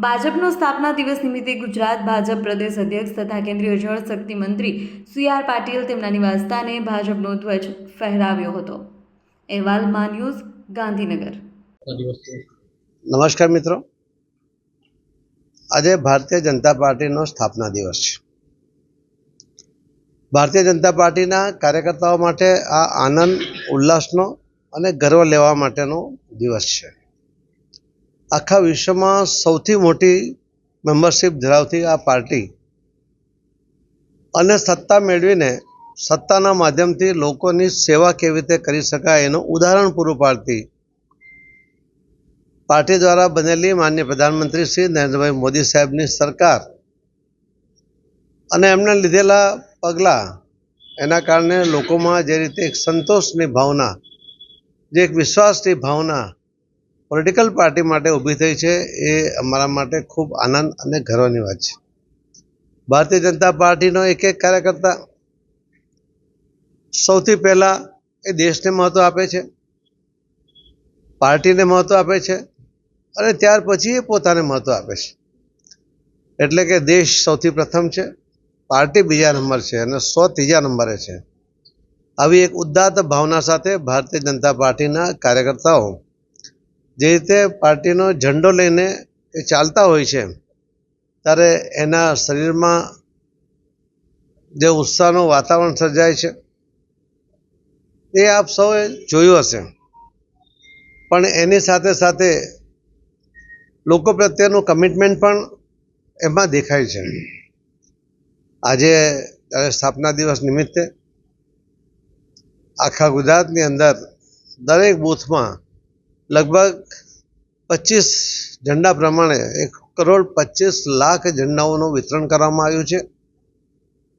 ભાજપનો સ્થાપના દિવસ નિમિત્તે ગુજરાત ભાજપ પ્રદેશ અધ્યક્ષ તથા કેન્દ્રીય જળ શક્તિ મંત્રી સી.આર. પાટીલ તેમના નિવાસસ્થાને ભાજપનો ધ્વજ ફહેરાવ્યો હતો. અહેવાલ મા ન્યૂઝ, ગાંધીનગર. નમસ્કાર મિત્રો, આજે ભારતીય જનતા પાર્ટીનો સ્થાપના દિવસ છે. ભારતીય જનતા પાર્ટીના કાર્યકર્તાઓ માટે આ આનંદ, ઉલ્લાસનો અને ગર્વ લેવા માટેનો દિવસ છે. આખા વિશ્વમાં સૌથી મોટી મેમ્બરશિપ ધરાવતી આ પાર્ટી અને સત્તા મેળવીને સત્તાના માધ્યમથી લોકોની સેવા કેવી રીતે કરી શકાય એનું ઉદાહરણ પૂરું પાડતી પાર્ટી દ્વારા બનેલી માનનીય પ્રધાનમંત્રી શ્રી નરેન્દ્રભાઈ મોદી સાહેબની સરકાર અને એમણે લીધેલા પગલાં, એના કારણે લોકોમાં જે રીતે એક સંતોષની ભાવના, જે એક વિશ્વાસની ભાવના પોલિટિકલ પાર્ટી માટે ઊભી થઈ છે, એ અમારા માટે ખૂબ આનંદ અને ગર્વની વાત છે. ભારતીય જનતા પાર્ટીનો એક એક કાર્યકર્તા સૌથી પહેલાં એ દેશને મહત્ત્વ આપે છે, પાર્ટીને મહત્ત્વ આપે છે અને ત્યાર પછી એ પોતાને મહત્ત્વ આપે છે. એટલે કે દેશ સૌથી પ્રથમ છે, પાર્ટી બીજા નંબર છે અને ત્રીજા નંબરે છે. આવી એક ઉદાત્ત ભાવના સાથે ભારતીય જનતા પાર્ટીના કાર્યકર્તાઓ જે રીતે પાર્ટીનો ઝંડો લઈને એ ચાલતા હોય છે, ત્યારે એના શરીરમાં જે ઉત્સાહનું વાતાવરણ સર્જાય છે એ આપ સૌએ જોયું હશે. પણ એની સાથે સાથે લોકો પ્રત્યેનું કમિટમેન્ટ પણ એમાં દેખાય છે. આજે સ્થાપના દિવસ નિમિત્તે આખા ગુજરાતની અંદર દરેક બૂથમાં લગભગ 25 ઝંડા પ્રમાણે 1,25,00,000 ઝંડાઓનું વિતરણ કરવામાં આવ્યું છે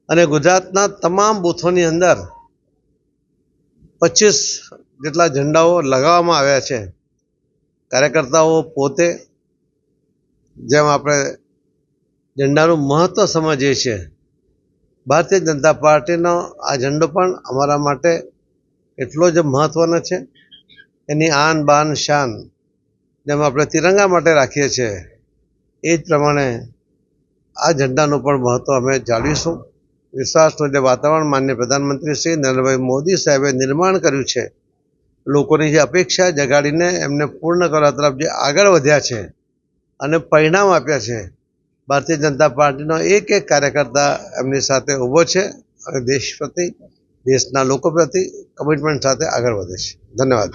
અને ગુજરાતના તમામ બૂથોની અંદર 25 જેટલા ઝંડાઓ લગાવવામાં આવ્યા છે. કાર્યકર્તાઓ પોતે, જેમ આપણે ઝંડાનું મહત્ત્વ સમજીએ છીએ, ભારતીય જનતા પાર્ટીનો આ ઝંડો પણ અમારા માટે એટલો જ મહત્ત્વનો છે. એની આન બાન શાન જેમ આપણે તિરંગા માટે રાખીએ છીએ, એ જ પ્રમાણે આ ઝંડાનું પણ મહત્ત્વ અમે જાળવીશું. વિશ્વાસનું જે વાતાવરણ માનનીય પ્રધાનમંત્રી શ્રી નરેન્દ્રભાઈ મોદી સાહેબે નિર્માણ કર્યું છે, લોકોની જે અપેક્ષા જગાડીને એમને પૂર્ણ કરવા તરફ જે આગળ વધ્યા છે અને પરિણામ આપ્યા છે, ભારતીય જનતા પાર્ટીનો એક એક કાર્યકર્તા એમની સાથે ઊભો છે અને દેશ પ્રતિ, દેશના લોકો પ્રતિ કમિટમેન્ટ સાથે આગળ વધે છે. ધન્યવાદ.